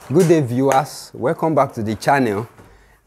Good day viewers, welcome back to the channel.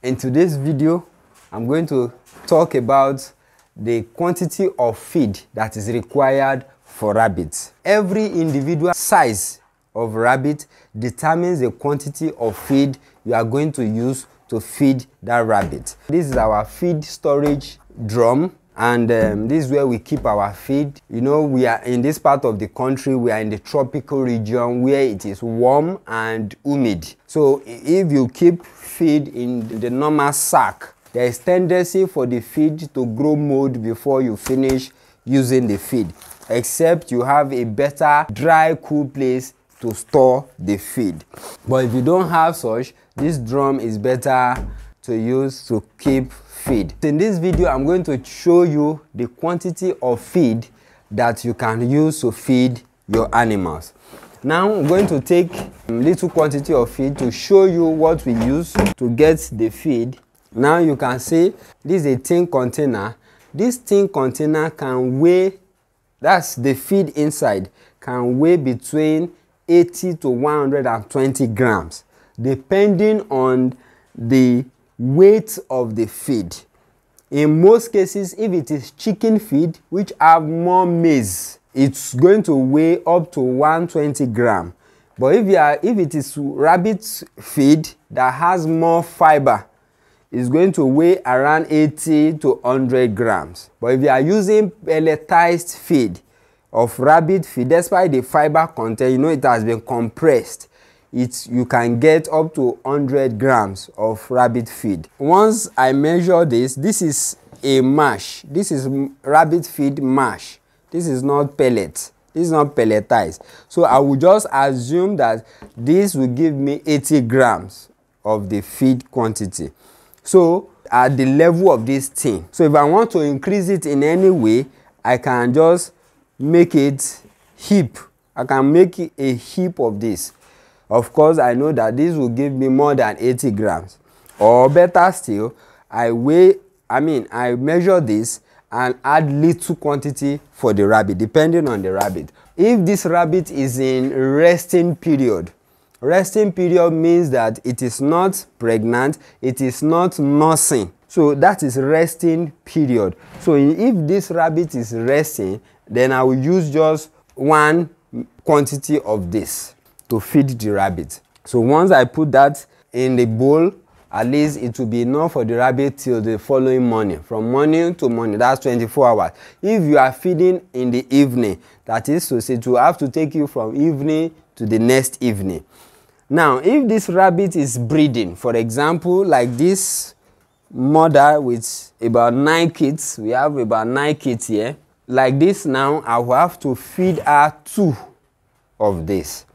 In today's video I'm going to talk about the quantity of feed that is required for rabbits. Every individual size of rabbit determines the quantity of feed you are going to use to feed that rabbit. This is our feed storage drum, and this is where we keep our feed. You know, we are in this part of the country, we are in the tropical region where it is warm and humid. So if you keep feed in the normal sack, there is tendency for the feed to grow mold before you finish using the feed, except you have a better dry, cool place to store the feed. But if you don't have such, this drum is better to use to keep feed. In this video, I'm going to show you the quantity of feed that you can use to feed your animals. Now, I'm going to take a little quantity of feed to show you what we use to get the feed. Now you can see this is a tin container. This tin container can weigh, that's the feed inside, can weigh between 80 to 120 grams, depending on the weight of the feed. In most cases, if it is chicken feed, which have more maize, it's going to weigh up to 120 grams. But if it is rabbit feed that has more fiber, it's going to weigh around 80 to 100 grams. But if you are using pelletized feed of rabbit feed, despite the fiber content, you know it has been compressed, you can get up to 100 grams of rabbit feed. Once I measure this is a mash. This is rabbit feed mash. This is not pellet. This is not pelletized. So I will just assume that this will give me 80 grams of the feed quantity. So at the level of this thing. So if I want to increase it in any way, I can just make it heap. I can make it a heap of this. Of course, I know that this will give me more than 80 grams. Or better still, I measure this and add little quantity for the rabbit, depending on the rabbit. If this rabbit is in resting period means that it is not pregnant, it is not nursing. So that is resting period. So if this rabbit is resting, then I will use just one quantity of this to feed the rabbit. So once I put that in the bowl, at least it will be enough for the rabbit till the following morning. From morning to morning, that's 24 hours. If you are feeding in the evening, that is to say, it will have to take you from evening to the next evening. Now, if this rabbit is breeding, for example, like this mother with about 9 kids, we have about 9 kids here. Like this now, I will have to feed her 2 of this.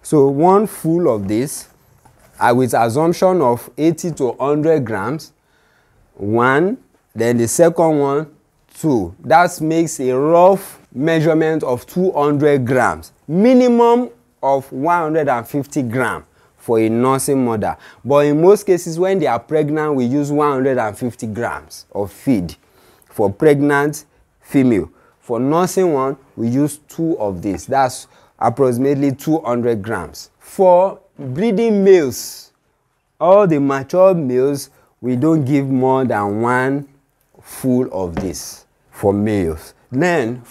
So one full of this, with assumption of 80 to 100 grams, 1, then the second one, 2. That makes a rough measurement of 200 grams. Minimum of 150 grams for a nursing mother. But in most cases, when they are pregnant, we use 150 grams of feed for pregnant female. For nursing one, we use 2 of this. That's approximately 200 grams. For breeding males, all the mature males, we don't give more than 1 full of this for males. Then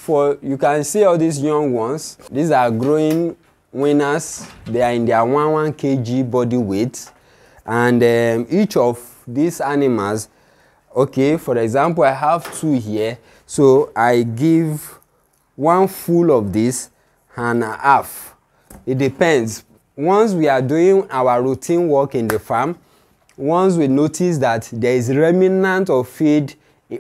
you can see all these young ones, these are growing winners. They are in their 1 kg body weight, and each of these animals, okay, for example, I have 2 here, so I give 1 full of this and a half. It depends. Once we are doing our routine work in the farm, once we notice that there is remnant of feed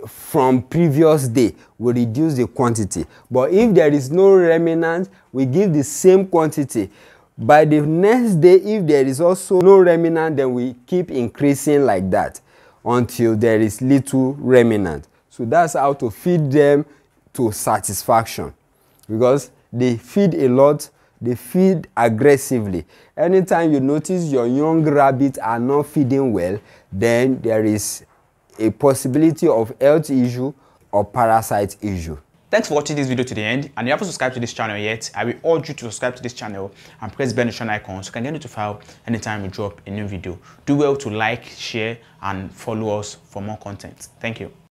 from previous day, we reduce the quantity. But if there is no remnant, we give the same quantity. By the next day, if there is also no remnant, then we keep increasing like that until there is little remnant. So that's how to feed them to satisfaction, because they feed a lot, they feed aggressively. Anytime you notice your young rabbits are not feeding well, then there is a possibility of health issue or parasite issue. Thanks for watching this video to the end, and if you haven't subscribed to this channel yet, I will urge you to subscribe to this channel and press the bell notification icon so you can get notified anytime we drop a new video. Do well to like, share, and follow us for more content. Thank you.